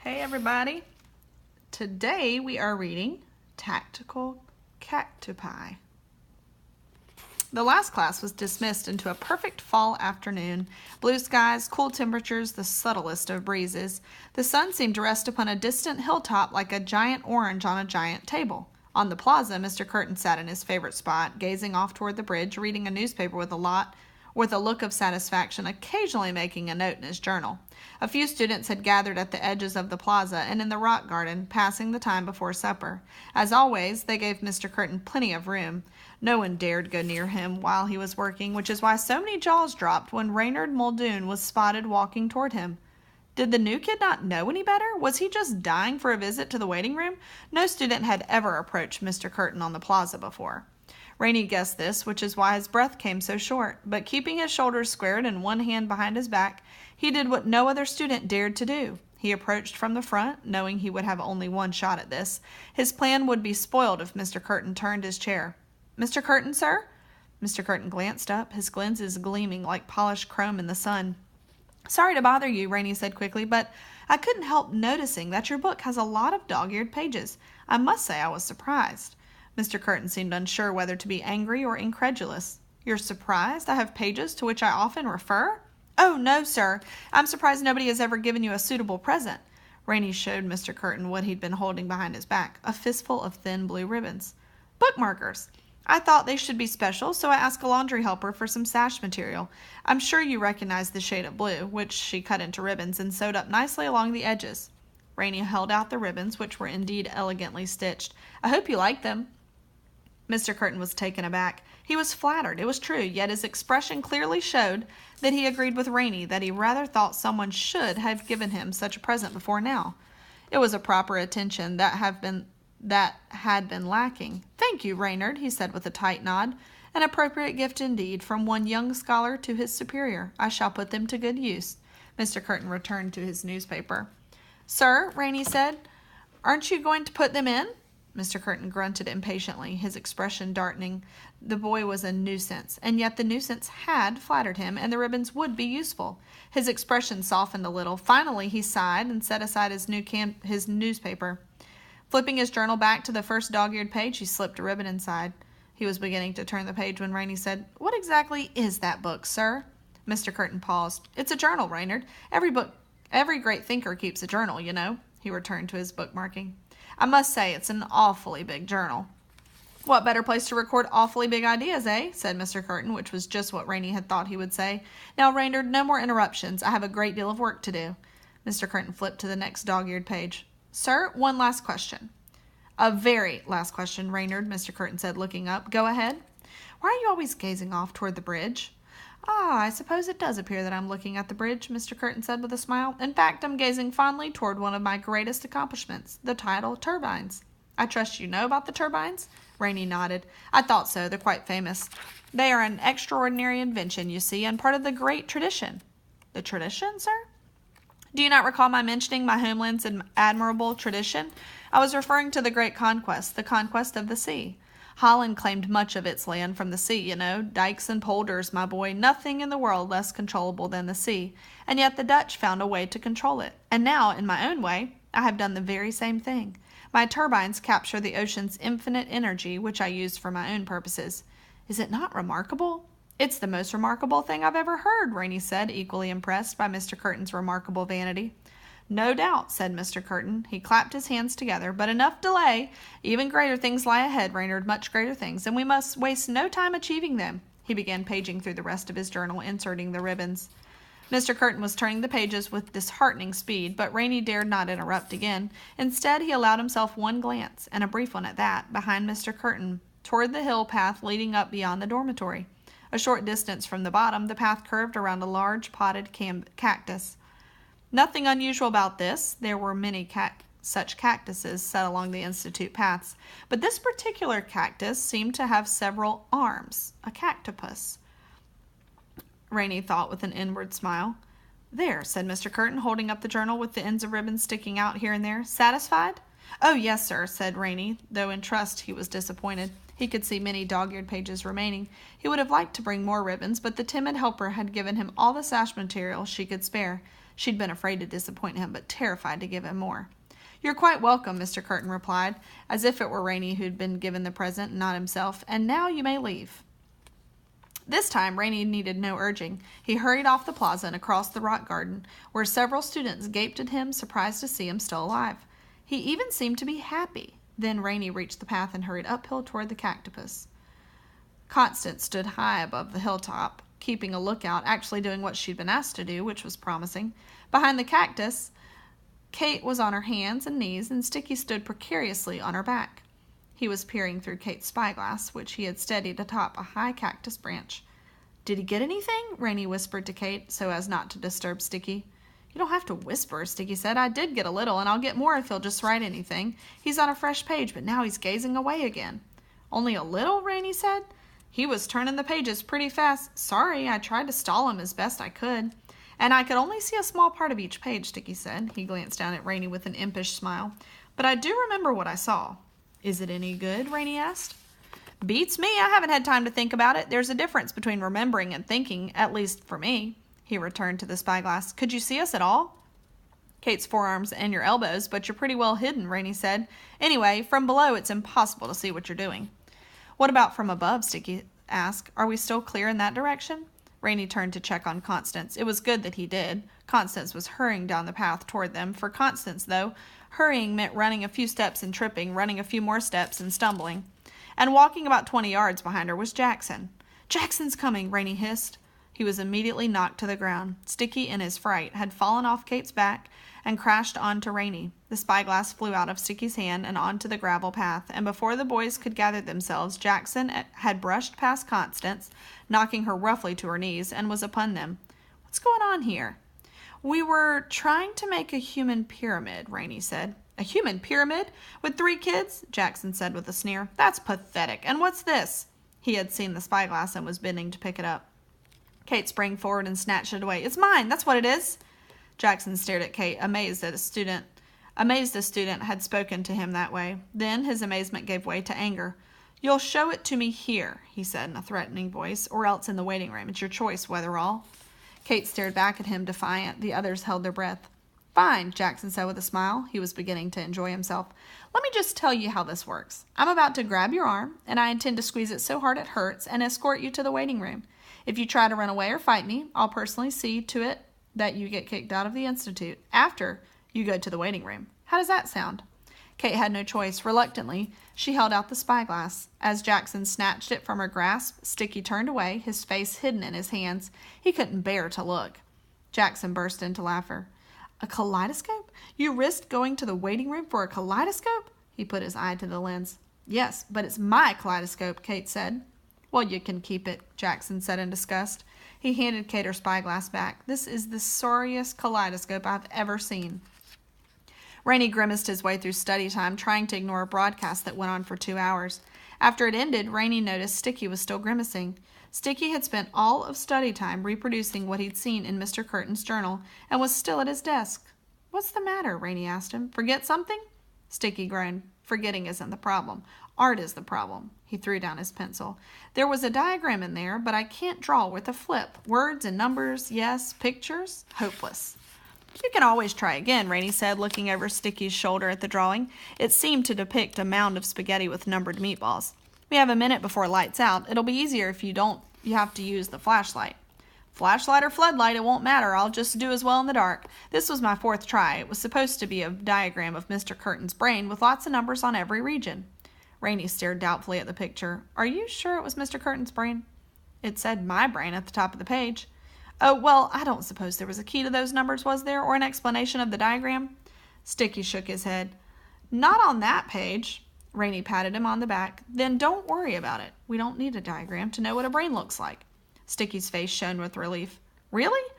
Hey everybody! Today we are reading Tactical Cactupi. The last class was dismissed into a perfect fall afternoon. Blue skies, cool temperatures, the subtlest of breezes. The sun seemed to rest upon a distant hilltop like a giant orange on a giant table. On the plaza, Mr. Curtin sat in his favorite spot, gazing off toward the bridge, reading a newspaper with a look of satisfaction, occasionally making a note in his journal. A few students had gathered at the edges of the plaza and in the rock garden, passing the time before supper. As always, they gave Mr. Curtin plenty of room. No one dared go near him while he was working, which is why so many jaws dropped when Reynard Muldoon was spotted walking toward him. Did the new kid not know any better? Was he just dying for a visit to the waiting room? No student had ever approached Mr. Curtin on the plaza before. Rainey guessed this, which is why his breath came so short, but keeping his shoulders squared and one hand behind his back, he did what no other student dared to do. He approached from the front, knowing he would have only one shot at this. His plan would be spoiled if Mr. Curtin turned his chair. "Mr. Curtin, sir?" Mr. Curtin glanced up, his lenses gleaming like polished chrome in the sun. "Sorry to bother you," Rainey said quickly, "but I couldn't help noticing that your book has a lot of dog-eared pages. I must say I was surprised." Mr. Curtin seemed unsure whether to be angry or incredulous. "You're surprised I have pages to which I often refer?" "Oh, no, sir. I'm surprised nobody has ever given you a suitable present." Rainey showed Mr. Curtin what he'd been holding behind his back, a fistful of thin blue ribbons. "Bookmarkers. I thought they should be special, so I asked a laundry helper for some sash material. I'm sure you recognize the shade of blue," which she cut into ribbons and sewed up nicely along the edges. Rainey held out the ribbons, which were indeed elegantly stitched. "I hope you like them." Mr. Curtin was taken aback. He was flattered, it was true, yet his expression clearly showed that he agreed with Rainey that he rather thought someone should have given him such a present before now. It was a proper attention that had been lacking. "Thank you, Reynard," he said with a tight nod. "An appropriate gift indeed, from one young scholar to his superior. I shall put them to good use." Mr. Curtin returned to his newspaper. "Sir," Rainey said, "aren't you going to put them in?" Mr. Curtin grunted impatiently, his expression darkening. The boy was a nuisance, and yet the nuisance had flattered him, and the ribbons would be useful. His expression softened a little. Finally he sighed and set aside his newspaper. Flipping his journal back to the first dog-eared page, he slipped a ribbon inside. He was beginning to turn the page when Rainey said, "What exactly is that book, sir?" Mr. Curtin paused. "It's a journal, Reynard. Every great thinker keeps a journal, you know." He returned to his bookmarking. "I must say it's an awfully big journal." "What better place to record awfully big ideas, eh?" said Mr. Curtin, which was just what Rainey had thought he would say. "Now, Reynard, no more interruptions. I have a great deal of work to do." Mr. Curtin flipped to the next dog-eared page. "Sir, one last question." "A very last question, Reynard," Mr. Curtin said, looking up. "Go ahead." "Why are you always gazing off toward the bridge?" "Ah, I suppose it does appear that I'm looking at the bridge," Mr. Curtin said with a smile. "In fact, I'm gazing fondly toward one of my greatest accomplishments, the tidal turbines." "I trust you know about the turbines?" Rainey nodded. "I thought so. They're quite famous. They are an extraordinary invention, you see, and part of the great tradition." "The tradition, sir?" "Do you not recall my mentioning my homeland's admirable tradition? I was referring to the great conquest, the conquest of the sea. Holland claimed much of its land from the sea, you know. Dikes and polders, my boy, nothing in the world less controllable than the sea. And yet the Dutch found a way to control it. And now, in my own way, I have done the very same thing. My turbines capture the ocean's infinite energy, which I use for my own purposes. Is it not remarkable?" "It's the most remarkable thing I've ever heard," Rainey said, equally impressed by Mr. Curtin's remarkable vanity. "No doubt," said Mr. Curtin. He clapped his hands together. "But enough delay. Even greater things lie ahead, Reynard, much greater things, and we must waste no time achieving them." He began paging through the rest of his journal, inserting the ribbons. Mr. Curtin was turning the pages with disheartening speed, but Rainey dared not interrupt again. Instead, he allowed himself one glance, and a brief one at that, behind Mr. Curtin, toward the hill path leading up beyond the dormitory. A short distance from the bottom, the path curved around a large potted cactus. Nothing unusual about this. There were many such cactuses set along the institute paths, but this particular cactus seemed to have several arms, a cactopus. Rainey thought with an inward smile. "There," said Mr. Curtin, holding up the journal with the ends of ribbon sticking out here and there. "Satisfied?" "Oh, yes, sir," said Rainey, though in trust he was disappointed. He could see many dog-eared pages remaining. He would have liked to bring more ribbons, but the timid helper had given him all the sash material she could spare. She'd been afraid to disappoint him, but terrified to give him more. "You're quite welcome," Mr. Curtin replied, as if it were Rainey who'd been given the present and not himself. "And now you may leave." This time, Rainey needed no urging. He hurried off the plaza and across the rock garden, where several students gaped at him, surprised to see him still alive. He even seemed to be happy. Then Rainey reached the path and hurried uphill toward the cactus. Constance stood high above the hilltop, keeping a lookout, actually doing what she'd been asked to do, which was promising. Behind the cactus, Kate was on her hands and knees, and Sticky stood precariously on her back. He was peering through Kate's spyglass, which he had steadied atop a high cactus branch. "Did he get anything?" Rainey whispered to Kate, so as not to disturb Sticky. "You don't have to whisper," Sticky said. "I did get a little, and I'll get more if he'll just write anything. He's on a fresh page, but now he's gazing away again." "Only a little?" Rainey said. "He was turning the pages pretty fast. Sorry, I tried to stall him as best I could." "And I could only see a small part of each page," Sticky said. He glanced down at Rainey with an impish smile. "But I do remember what I saw." "Is it any good?" Rainey asked. "Beats me. I haven't had time to think about it. There's a difference between remembering and thinking, at least for me." He returned to the spyglass. "Could you see us at all?" "Kate's forearms and your elbows, but you're pretty well hidden," Rainey said. "Anyway, from below it's impossible to see what you're doing." "What about from above?" Sticky asked. "Are we still clear in that direction?" Rainey turned to check on Constance. It was good that he did. Constance was hurrying down the path toward them. For Constance, though, hurrying meant running a few steps and tripping, running a few more steps and stumbling. And walking about 20 yards behind her was Jackson. "Jackson's coming," Rainey hissed. He was immediately knocked to the ground. Sticky, in his fright, had fallen off Kate's back and crashed onto Rainey. The spyglass flew out of Sticky's hand and onto the gravel path, and before the boys could gather themselves, Jackson had brushed past Constance, knocking her roughly to her knees, and was upon them. "What's going on here?" "We were trying to make a human pyramid," Rainey said. "A human pyramid? With 3 kids?" Jackson said with a sneer. "That's pathetic. And what's this?" He had seen the spyglass and was bending to pick it up. Kate sprang forward and snatched it away. "It's mine. That's what it is." Jackson stared at Kate, amazed the student had spoken to him that way. Then his amazement gave way to anger. "You'll show it to me here," he said in a threatening voice, "or else in the waiting room. It's your choice, Weatherall." Kate stared back at him, defiant. The others held their breath. "Fine," Jackson said with a smile. He was beginning to enjoy himself. "Let me just tell you how this works. I'm about to grab your arm, and I intend to squeeze it so hard it hurts and escort you to the waiting room. If you try to run away or fight me, I'll personally see to it that you get kicked out of the institute. After you go to the waiting room. How does that sound?" Kate had no choice. Reluctantly, she held out the spyglass. As Jackson snatched it from her grasp, Sticky turned away, his face hidden in his hands. He couldn't bear to look. Jackson burst into laughter. "A kaleidoscope? You risked going to the waiting room for a kaleidoscope?" He put his eye to the lens. "Yes, but it's my kaleidoscope," Kate said. "Well, you can keep it," Jackson said in disgust. He handed Kate her spyglass back. "This is the sorriest kaleidoscope I've ever seen." Rainey grimaced his way through study time, trying to ignore a broadcast that went on for 2 hours. After it ended, Rainey noticed Sticky was still grimacing. Sticky had spent all of study time reproducing what he'd seen in Mr. Curtin's journal, and was still at his desk. "What's the matter?" Rainey asked him. "Forget something?" Sticky groaned. "Forgetting isn't the problem. Art is the problem." He threw down his pencil. "There was a diagram in there, but I can't draw with a flip. Words and numbers, yes. Pictures? Hopeless." "You can always try again," Rainey said, looking over Sticky's shoulder at the drawing. It seemed to depict a mound of spaghetti with numbered meatballs. "We have a minute before lights out. It'll be easier if you have to use the flashlight." "Flashlight or floodlight, it won't matter. I'll just do as well in the dark. This was my 4th try. It was supposed to be a diagram of Mr. Curtin's brain with lots of numbers on every region." Rainey stared doubtfully at the picture. "Are you sure it was Mr. Curtin's brain?" "It said my brain at the top of the page." "Oh, well, I don't suppose there was a key to those numbers, was there, or an explanation of the diagram?" Sticky shook his head. "Not on that page." Rainey patted him on the back. "Then don't worry about it. We don't need a diagram to know what a brain looks like." Sticky's face shone with relief. "Really?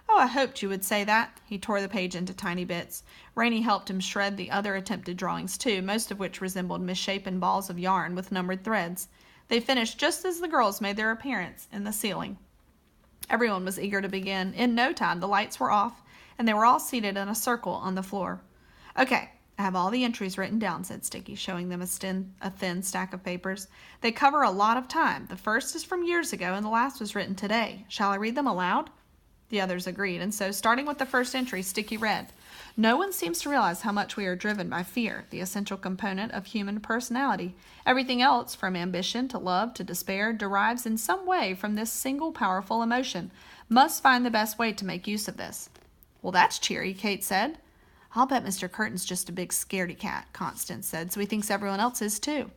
Oh, I hoped you would say that." He tore the page into tiny bits. Rainey helped him shred the other attempted drawings too, most of which resembled misshapen balls of yarn with numbered threads. They finished just as the girls made their appearance in the ceiling. Everyone was eager to begin. In no time, the lights were off, and they were all seated in a circle on the floor. "Okay, I have all the entries written down," said Sticky, showing them a thin stack of papers. "They cover a lot of time. The first is from years ago, and the last was written today. Shall I read them aloud?" The others agreed, and so, starting with the first entry, Sticky read, "No one seems to realize how much we are driven by fear, the essential component of human personality. Everything else, from ambition to love to despair, derives in some way from this single powerful emotion. Must find the best way to make use of this." "Well, that's cheery," Kate said. "I'll bet Mr. Curtin's just a big scaredy cat," Constance said, "so he thinks everyone else is too."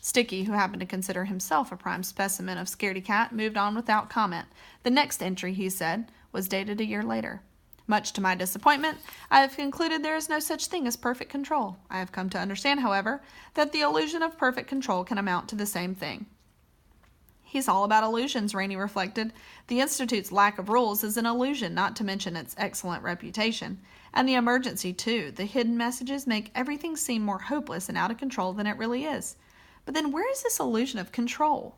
Sticky, who happened to consider himself a prime specimen of scaredy cat, moved on without comment. The next entry, he said, was dated a year later. "Much to my disappointment, I have concluded there is no such thing as perfect control. I have come to understand, however, that the illusion of perfect control can amount to the same thing." He's all about illusions, Rainey reflected. The Institute's lack of rules is an illusion, not to mention its excellent reputation. And the emergency, too. The hidden messages make everything seem more hopeless and out of control than it really is. But then where is this illusion of control?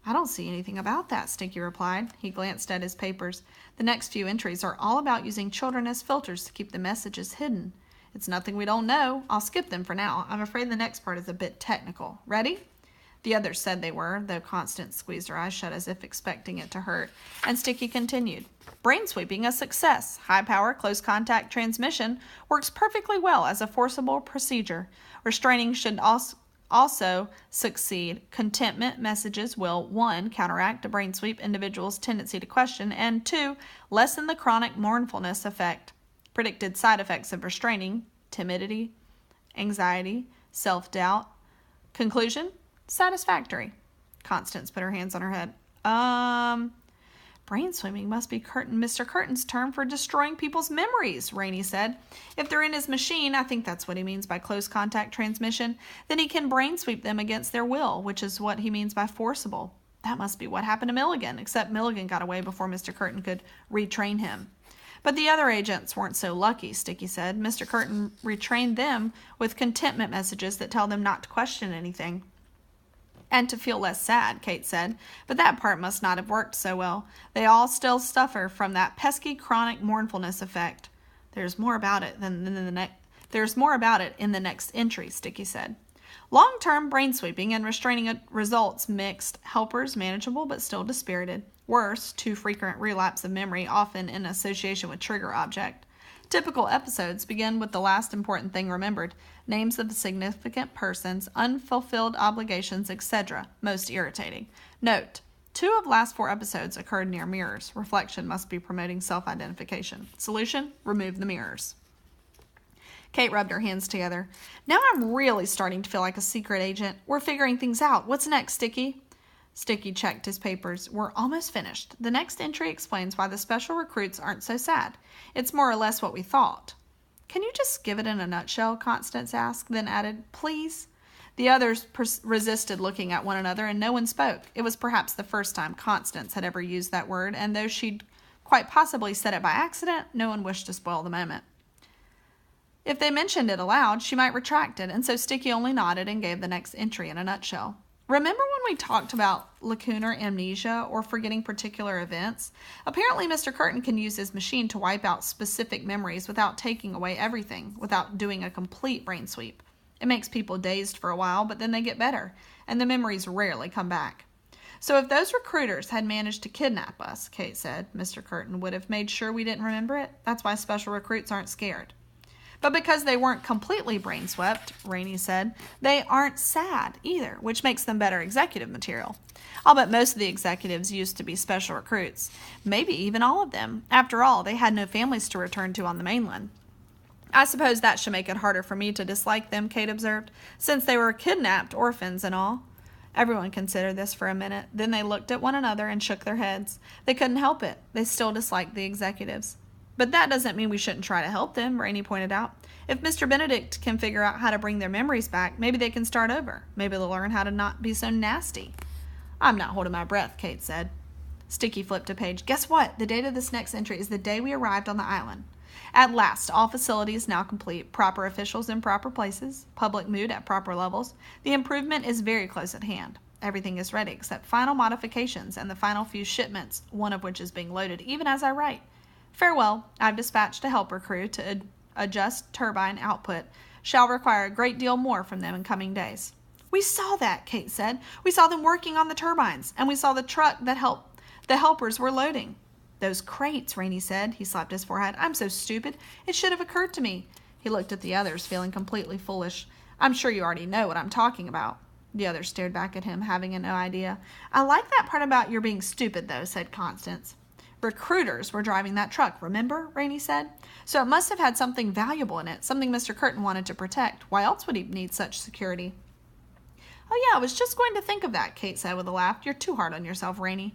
"I don't see anything about that," Sticky replied. He glanced at his papers. The next few entries are all about using children as filters to keep the messages hidden. It's nothing we don't know. I'll skip them for now. I'm afraid the next part is a bit technical. Ready? The others said they were, though Constance squeezed her eyes shut as if expecting it to hurt. And Sticky continued. "Brain sweeping a success. High power, close contact transmission works perfectly well as a forcible procedure. Restraining should also succeed. Contentment messages will 1. Counteract a brain sweep individual's tendency to question, and 2. Lessen the chronic mournfulness effect. Predicted side effects of restraining: timidity, anxiety, self-doubt. Conclusion: satisfactory." Constance put her hands on her head. Brain swimming must be Mr. Curtin's term for destroying people's memories," Rainey said. "If they're in his machine, I think that's what he means by close contact transmission, then he can brain sweep them against their will, which is what he means by forcible. That must be what happened to Milligan, except Milligan got away before Mr. Curtin could retrain him." "But the other agents weren't so lucky," Sticky said. "Mr. Curtin retrained them with contentment messages that tell them not to question anything." "And to feel less sad," Kate said. "But that part must not have worked so well. They all still suffer from that pesky chronic mournfulness effect." There's more about it in the next entry," Sticky said. "Long-term brain sweeping and restraining results mixed. Helpers manageable but still dispirited. Worse, too frequent relapse of memory, often in association with trigger object. Typical episodes begin with the last important thing remembered, names of significant persons, unfulfilled obligations, etc. Most irritating. Note: 2 of last 4 episodes occurred near mirrors. Reflection must be promoting self-identification. Solution: remove the mirrors." Kate rubbed her hands together. "Now I'm really starting to feel like a secret agent. We're figuring things out. What's next, Sticky?" Sticky checked his papers. "We're almost finished. The next entry explains why the special recruits aren't so sad. It's more or less what we thought." "Can you just give it in a nutshell?" Constance asked, then added, "Please?" The others resisted looking at one another, and no one spoke. It was perhaps the first time Constance had ever used that word, and though she'd quite possibly said it by accident, no one wished to spoil the moment. If they mentioned it aloud, she might retract it, and so Sticky only nodded and gave the next entry in a nutshell. "Remember when we talked about lacunar amnesia, or forgetting particular events? Apparently Mr. Curtin can use his machine to wipe out specific memories without taking away everything, without doing a complete brain sweep. It makes people dazed for a while, but then they get better, and the memories rarely come back. So if those recruiters had managed to kidnap us," Kate said, "Mr. Curtin would have made sure we didn't remember it. That's why special recruits aren't scared." "But because they weren't completely brain swept," Rainey said, "they aren't sad either, which makes them better executive material. I'll bet most of the executives used to be special recruits. Maybe even all of them. After all, they had no families to return to on the mainland." "I suppose that should make it harder for me to dislike them," Kate observed, "since they were kidnapped orphans and all." Everyone considered this for a minute. Then they looked at one another and shook their heads. They couldn't help it. They still disliked the executives. "But that doesn't mean we shouldn't try to help them," Rainey pointed out. "If Mr. Benedict can figure out how to bring their memories back, maybe they can start over. Maybe they'll learn how to not be so nasty." "I'm not holding my breath," Kate said. Sticky flipped a page. "Guess what? The date of this next entry is the day we arrived on the island. At last, all facilities now complete, proper officials in proper places, public mood at proper levels. The improvement is very close at hand. Everything is ready except final modifications and the final few shipments, one of which is being loaded even as I write. Farewell. I've dispatched a helper crew to adjust turbine output. Shall require a great deal more from them in coming days." "We saw that," Kate said. "We saw them working on the turbines, and we saw the truck that the helpers were loading." Those crates, Rainey said. He slapped his forehead. I'm so stupid. It should have occurred to me. He looked at the others, feeling completely foolish. I'm sure you already know what I'm talking about. The others stared back at him, having no idea. I like that part about your being stupid, though, said Constance. Recruiters were driving that truck, remember? Rainey said. So it must have had something valuable in it, something Mr. Curtin wanted to protect. Why else would he need such security? Oh, yeah, I was just going to think of that, Kate said with a laugh. You're too hard on yourself, Rainey.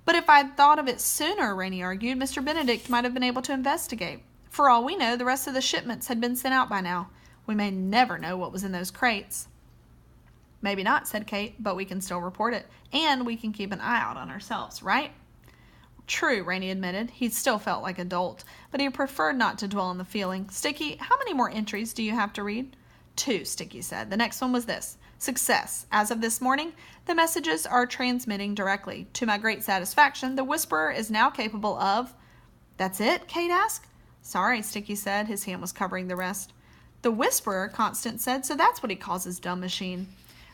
But if I'd thought of it sooner, Rainey argued, Mr. Benedict might have been able to investigate. For all we know, the rest of the shipments had been sent out by now. We may never know what was in those crates. Maybe not, said Kate, but we can still report it. And we can keep an eye out on ourselves, right? True, Rainey admitted. He still felt like a dolt, but he preferred not to dwell on the feeling. Sticky, how many more entries do you have to read? 2, Sticky said. The next one was this. Success. As of this morning, the messages are transmitting directly. To my great satisfaction, the Whisperer is now capable of... That's it? Kate asked. Sorry, Sticky said. His hand was covering the rest. The Whisperer, Constance said, so that's what he calls his dumb machine.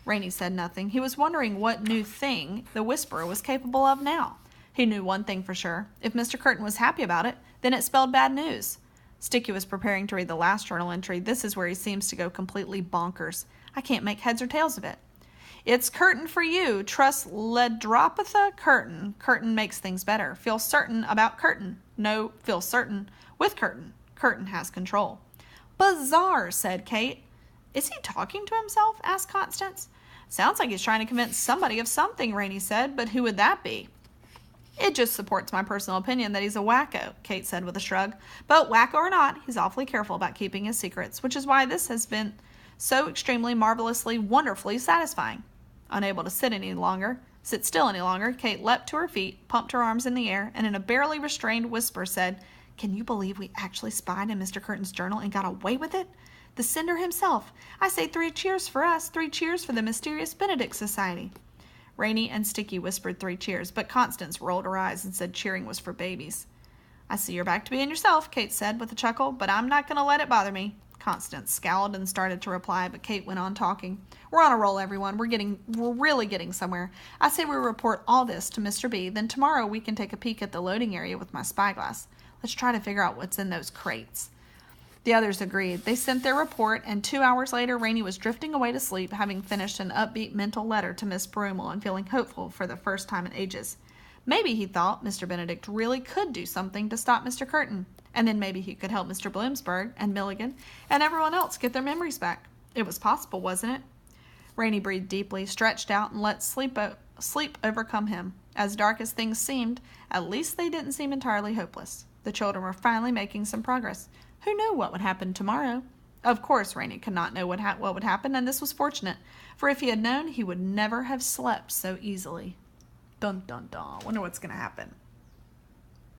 Rainey said nothing. He was wondering what new thing the Whisperer was capable of now. He knew one thing for sure. If Mr. Curtin was happy about it, then it spelled bad news. Sticky was preparing to read the last journal entry. This is where he seems to go completely bonkers. I can't make heads or tails of it. It's Curtin for you. Trust Ledropatha Curtin. Curtin makes things better. Feel certain about Curtin. No, feel certain with Curtin. Curtin has control. Bizarre, said Kate. Is he talking to himself? Asked Constance. Sounds like he's trying to convince somebody of something, Rainey said, but who would that be? It just supports my personal opinion that he's a wacko, Kate said with a shrug. But wacko or not, he's awfully careful about keeping his secrets, which is why this has been so extremely, marvelously, wonderfully satisfying. Unable to sit still any longer, Kate leapt to her feet, pumped her arms in the air, and in a barely restrained whisper said, Can you believe we actually spied in Mr. Curtin's journal and got away with it? The sender himself. I say 3 cheers for us, 3 cheers for the mysterious Benedict Society. Rainey and Sticky whispered 3 cheers, but Constance rolled her eyes and said cheering was for babies. I see you're back to being yourself, Kate said with a chuckle, but I'm not going to let it bother me. Constance scowled and started to reply, but Kate went on talking. We're on a roll, everyone. We're really getting somewhere. I say we report all this to Mr. B, then tomorrow we can take a peek at the loading area with my spyglass. Let's try to figure out what's in those crates. The others agreed. They sent their report, and 2 hours later, Rainey was drifting away to sleep, having finished an upbeat mental letter to Miss Broomel and feeling hopeful for the first time in ages. Maybe, he thought, Mr. Benedict really could do something to stop Mr. Curtin, and then maybe he could help Mr. Bloomsburg and Milligan and everyone else get their memories back. It was possible, wasn't it? Rainey breathed deeply, stretched out, and let sleep overcome him. As dark as things seemed, at least they didn't seem entirely hopeless. The children were finally making some progress. Who knew what would happen tomorrow? Of course, Rainey could not know what would happen, and this was fortunate, for if he had known, he would never have slept so easily. Dun, dun, dun. Wonder what's going to happen.